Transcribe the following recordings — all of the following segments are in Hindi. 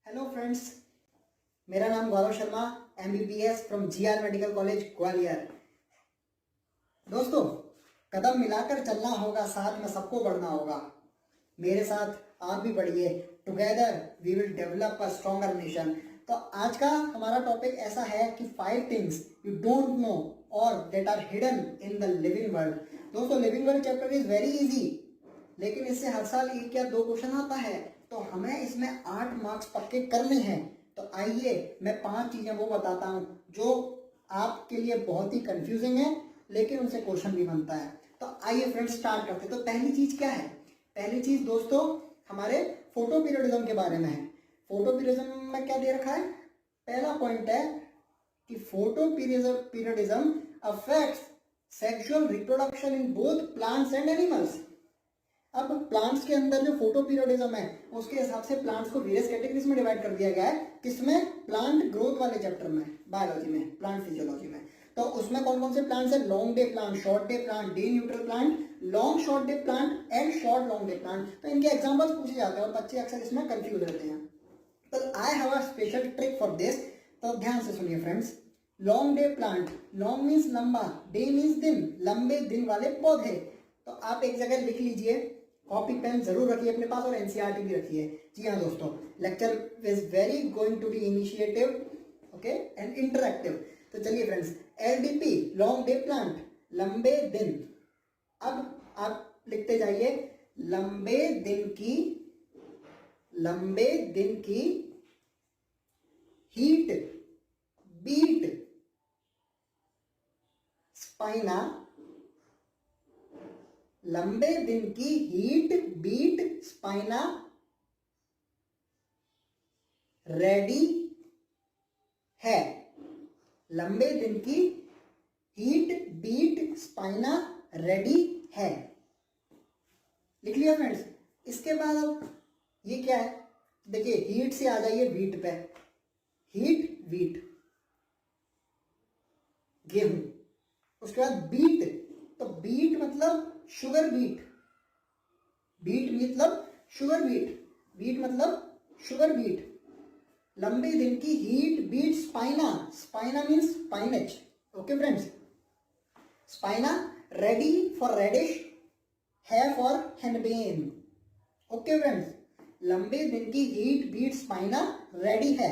हेलो फ्रेंड्स, मेरा नाम Gaurav Sharma, MBBS from GR medical college Gwalior. दोस्तों, कदम मिलाकर चलना होगा, साथ में सबको बढ़ना होगा। मेरे साथ आप भी बढ़िए। Together we will develop a stronger nation. तो आज का हमारा टॉपिक ऐसा है कि 5 थिंग्स यू डोंट नो और that are hidden in the living world. दोस्तों, living world chapter is very easy, लेकिन इससे हर साल एक या दो क्वेश्चन आता है, तो हमें इसमें 8 मार्क्स पक्के करने हैं। तो आइए मैं 5 चीजें वो बताता हूं जो आपके लिए बहुत ही कंफ्यूजिंग है, लेकिन उनसे क्वेश्चन भी बनता है। तो आइए फ्रेंड्स स्टार्ट करते हैं। तो पहली चीज क्या है? पहली चीज दोस्तों हमारे फोटो पीरियडिज्म के बारे में है। फोटो पीरियडिज्म में क्या दे रखा है? पहला पॉइंट है कि photo periodism affects sexual reproduction in both plants and animals. अब प्लांट्स के अंदर जो फोटो पीरियडिज्म है, उसके हिसाब से प्लांट्स को वेरियस कैटेगरीज में डिवाइड कर दिया गया है। किसमें? प्लांट ग्रोथ वाले चैप्टर में, बायोलॉजी में, प्लांट फिजियोलॉजी में। तो उसमें कौन कौन से प्लांट्स है? Long day plant, short day plant, day neutral plant, long short day plant and short long day plant. तो इनके एग्जांपल्स पूछे जाते हैं और बच्चे अक्सर इसमें कंफ्यूज रहते हैं। तो I have a special trick for this. तो ध्यान से सुनिए friends. Long day plant, long means लंबा, डे मीन्स दिन, लंबे दिन वाले पौधे। तो आप एक जगह लिख लीजिए, कॉपी पेन जरूर रखिए अपने पास और एनसीईआरटी भी रखिए। जी हाँ दोस्तों, lecture is very going to be initiative, okay, and interactive. तो चलिए friends, LDP long day plant, लंबे दिन। अब आप लिखते जाइए, लंबे दिन की हीट बीट स्पाइना, लंबे दिन की हीट बीट स्पाइना रेडी है। लंबे दिन की हीट बीट स्पाइना रेडी है। लिख लिया फ्रेंड्स। इसके बाद अब ये क्या है? देखिए, हीट से आ जाइए बीट पे। हीट बीट गेहूं। उसके बाद बीट, तो बीट मतलब शुगर बीट। बीट मतलब शुगर बीट, बीट मतलब शुगर बीट। लंबे दिन की हीट बीट स्पाइना, स्पाइना मीन्स स्पाइनच। ओके फ्रेंड्स, स्पाइना रेडी फॉर रेडिश, है फॉर हेनबेन। ओके फ्रेंड्स, लंबे दिन की हीट बीट स्पाइना रेडी है।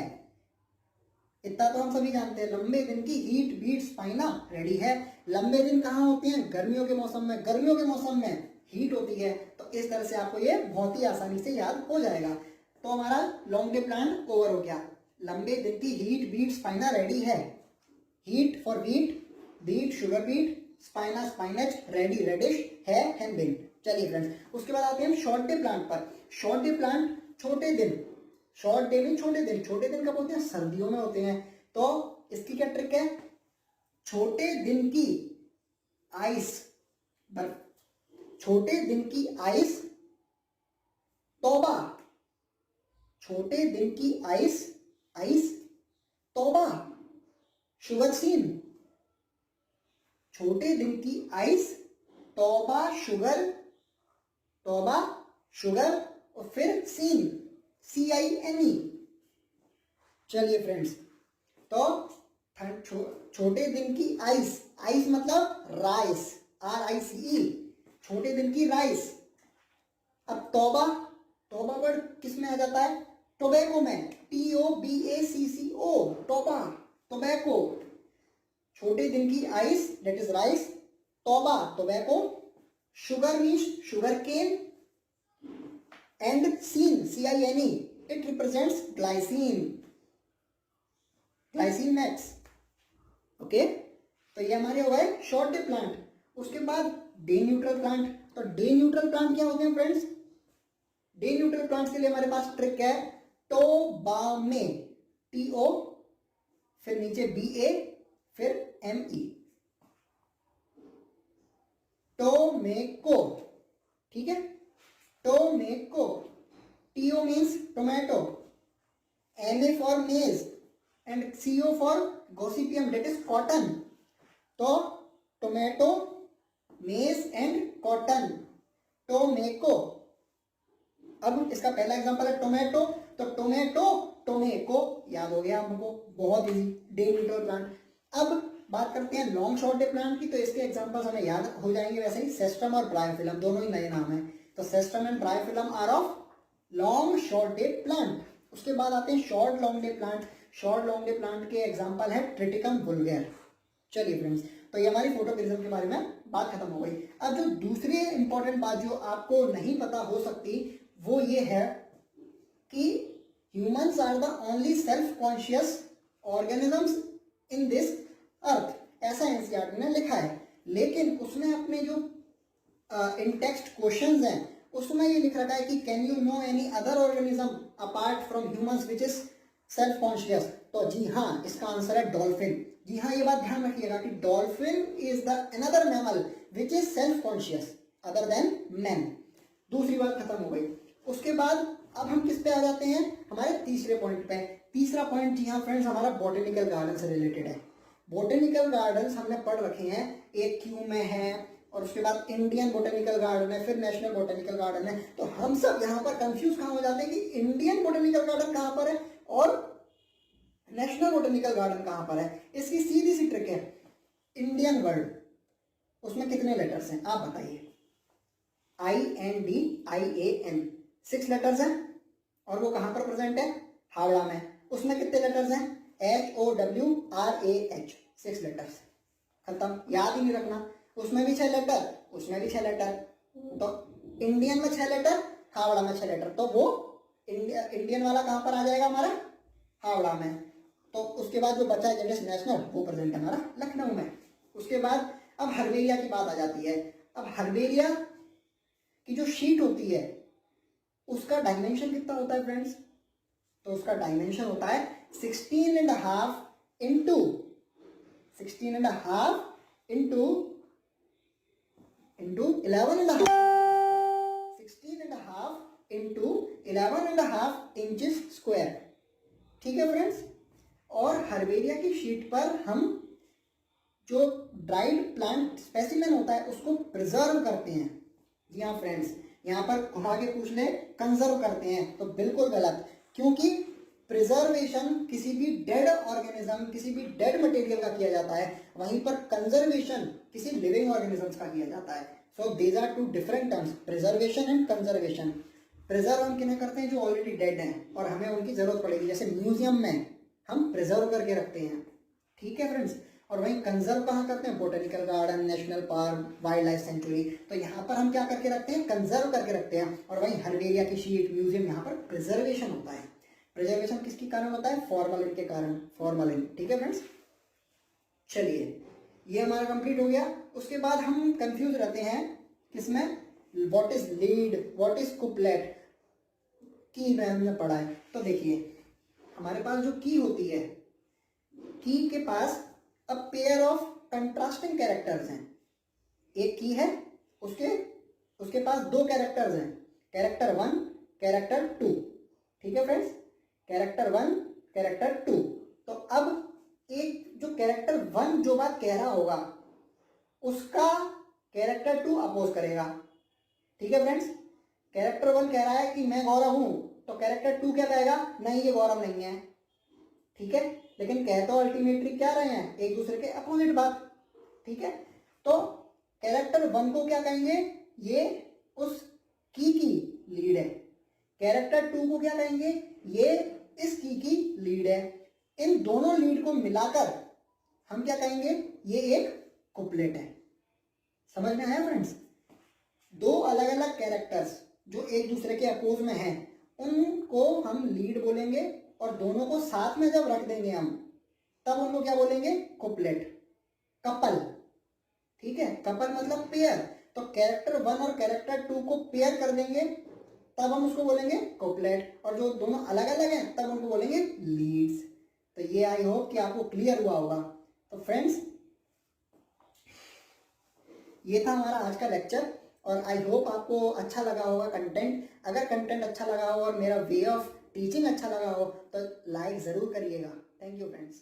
इतना तो हम सभी जानते हैं, लंबे दिन की हीट बीट स्पाइना रेडी है। लंबे दिन कहाँ होते हैं? गर्मियों के मौसम में। गर्मियों के मौसम में हीट होती है। तो इस तरह से आपको ये बहुत ही आसानी से याद हो जाएगा। तो हमारा लॉन्ग डे प्लान ओवर हो गया। लंबे दिन की हीट बीट स्पाइना रेडी है। Heat for wheat, beet sugar beet, स्पाइना स्पाइनच, रेडी रेडिश, है हेनबेन। चलिए फ्रेंड्स, उसके बाद आते हैं शॉर्ट डे प्लांट पर। शॉर्ट डे प्लांट छोटे दिन, शॉर्ट डे में छोटे दिन। छोटे दिन कब होते हैं? सर्दियों में होते हैं। तो इसकी क्या ट्रिक है? छोटे दिन की आइस, बर्फ, छोटे दिन की आइस तौबा, छोटे दिन की आइस, आइस तौबा शुगर सीन। छोटे दिन की आइस तौबा शुगर, तौबा शुगर, और फिर सीन, CINE। चलिए फ्रेंड्स, तो छोटे दिन की आइस, आइस मतलब राइस, RICE, छोटे दिन की राइस। अब तौबा, तौबा वर्ड किस में आ जाता है? टोबैको में, TOBACCO, तौबा, टोबैको। छोटे दिन की आइस दैट इज राइस, तौबा tobacco, sugar means sugar cane, and cine, CINE, it represents glycine, glycine max. Okay, तो ये हमारे हो गए शॉर्ट डे प्लांट। उसके बाद डे न्यूट्रल प्लांट। तो डे न्यूट्रल प्लांट क्या होते हैं फ्रेंड्स? डे न्यूट्रल प्लांट्स के लिए हमारे पास ट्रिक है, टोबामे, TO फिर नीचे BA फिर ME, टोमेको। ठीक है, tomaco, TO means tomato, MA for maize and CO for gossypium that is cotton. तो tomato, maize and cotton, tomaco. अब इसका पहला एग्जांपल है टोमेटो। तो टोमेटो में एको याद हो गया हमको, बहुत इजी, डेमीटर प्लांट। अब बात करते हैं लॉन्ग शॉर्ट डे प्लांट की, तो इसके एग्जांपल्स हमें याद हो जाएंगे वैसे ही, सेस्ट्रम और ब्रायोफिलम, दोनों ही नए नाम है। तो cestrum and bryophyllum are of long short day plant. उसके बाद आते हैं short long day plant. Short long day plant के एग्जांपल है ट्रिटिकम वुल्गैर। चलिए फ्रेंड्स, तो ये हमारी फोटोपिरिज्म के बारे में बात खत्म हो गई। अब जो दूसरी इंपॉर्टेंट बात जो आपको नहीं पता हो सकती वो ये है कि humans are the only self conscious organisms in this earth, ऐसा एनसीईआरटी ने लिखा है। लेकिन उसने अपने जो इन टेक्स्ट क्वेश्चंस हैं उसमें ये लिख रखा है कि can you know any other organism apart from humans which is self conscious. तो जी हाँ, इसका आंसर है डॉल्फिन। जी हाँ, ये बात ध्यान रखिएगा कि dolphin is the another mammal which is self conscious other than man. दूसरी बात खत्म हो गई। उसके बाद अब हम किस पे आ जाते हैं, हमारे तीसरे पॉइंट पे। तीसरा पॉइंट जी हाँ फ्रेंड्स हमारा बॉटेनिकल गार्डन से रिलेटेड है। बॉटेनिकल गार्डन्स हमने पढ़ रखे हैं, एक क्यू में है और उसके बाद इंडियन बॉटेनिकल गार्डन है, फिर नेशनल बॉटेनिकल गार्डन है। तो हम सब यहाँ पर कंफ्यूज कहाँ हो जाते हैं कि इंडियन बॉटेनिकल गार्डन कहाँ पर है और नेशनल बॉटेनिकल गार्डन कहाँ पर है। इसकी सीधी सी ट्रिक है, इंडियन वर्ड उसमें कितने लेटर्स हैं आप बताइए। INDIAN 6 लेटर्स हैं और वो कहाँ पर प्रेजेंट है, हावड़ा में। उसमें कितने लेटर्स हैं, HOWRAH 6 लेटर्स। खत्म, याद ही नहीं रखना। उसमें भी 6 लेटर, उसमें भी 6 लेटर। तो इंडियन में 6 लेटर, हावड़ा में 6 लेटर, तो वो इंडियन वाला कहाँ पर आ जाएगा हमारा, हावड़ा में। तो उसके बाद जो बचा है जनरल नेशनल वो प्रेजेंट है हमारा लखनऊ में। उसके बाद अब हर्बेरिया की बात आ जाती है। अब हर्बेरिया की जो शीट होती है उसका डायमेंशन कितना होता है फ्रेंड्स, तो उसका डायमेंशन होता है 16.5 इंटू 11.5 इंटू 11.5 इंचेस स्क्वायर। ठीक है फ्रेंड्स। और हर्बेरिया की शीट पर हम जो ड्राइड प्लांट स्पेसिमेन होता है उसको प्रिजर्व करते हैं। जी हाँ फ्रेंड्स, यहाँ पर घुमा के पूछ ले कंजर्व करते हैं, तो बिल्कुल गलत, क्योंकि प्रिजर्वेशन किसी भी डेड ऑर्गेनिज्म, किसी भी डेड मटेरियल का किया जाता है, वहीं पर कंजर्वेशन किसी लिविंग ऑर्गेनिजम्स का किया जाता है। So these are two different terms, preservation and conservation. Preserve हम किन्हें करते हैं, जो ऑलरेडी डेड हैं और हमें उनकी जरूरत पड़ेगी, जैसे म्यूजियम में हम प्रिजर्व करके रखते हैं। ठीक है फ्रेंड्स। और वहीं कंजर्व कहाँ करते हैं, botanical garden, national park, wild life sanctuary. तो यहाँ पर हम क्या करके रखते हैं, कंजर्व करके रखते हैं। और वहीं हर्बेरिया की शीट, म्यूजियम, यहाँ पर प्रिजर्वेशन होता है। प्रिजर्वेशन किसके कारण होता है, फॉर्मेलिन के कारण, फॉर्मेलिन। ठीक है फ्रेंड्स। चलिए, ये हमारा कंप्लीट हो गया। उसके बाद हम कंफ्यूज रहते हैं किसमें, what is lead, what is couplet. Key में हमने पढ़ा है, तो देखिए हमारे पास जो की होती है, की के पास a pair of contrasting characters हैं। एक की है, उसके पास 2 कैरेक्टर्स हैं, कैरेक्टर 1, कैरेक्टर 2। ठीक है फ्रेंड्स, कैरेक्टर 1, कैरेक्टर 2। तो अब एक जो कैरेक्टर 1 जो बात कह रहा होगा उसका कैरेक्टर 2 अपोज करेगा। ठीक है फ्रेंड्स। कैरेक्टर 1 कह रहा है कि मैं गौरव हूं, तो कैरेक्टर 2 क्या कहेगा, नहीं ये गौरव नहीं है। ठीक है, लेकिन कह तो अल्टीमेटली क्या रहे हैं, एक दूसरे के अपोजिट बात। ठीक है, तो कैरेक्टर 1 को क्या कहेंगे, ये उस की लीड है। कैरेक्टर 2 को क्या कहेंगे, ये इस की लीड है। इन दोनों लीड को मिलाकर हम क्या कहेंगे, ये एक कुपलेट है। समझ में आया फ्रेंड्स। 2 अलग अलग कैरेक्टर्स जो एक दूसरे के अपोज में हैं, उनको हम लीड बोलेंगे, और दोनों को साथ में जब रख देंगे हम, तब उनको क्या बोलेंगे, कुपलेट, कपल। ठीक है, कपल मतलब पेयर। तो कैरेक्टर 1 और कैरेक्टर 2 को पेयर कर देंगे, तब हम उसको बोलेंगे कुपलेट। और जो दोनों अलग अलग हैं तब उनको बोलेंगे लीड्स। तो ये आई होप कि आपको क्लियर हुआ होगा। तो फ्रेंड्स, ये था हमारा आज का लेक्चर, और आई होप आपको अच्छा लगा होगा कंटेंट। अगर कंटेंट अच्छा लगा हो और मेरा वे ऑफ टीचिंग अच्छा लगा हो तो लाइक ज़रूर करिएगा। Thank you friends.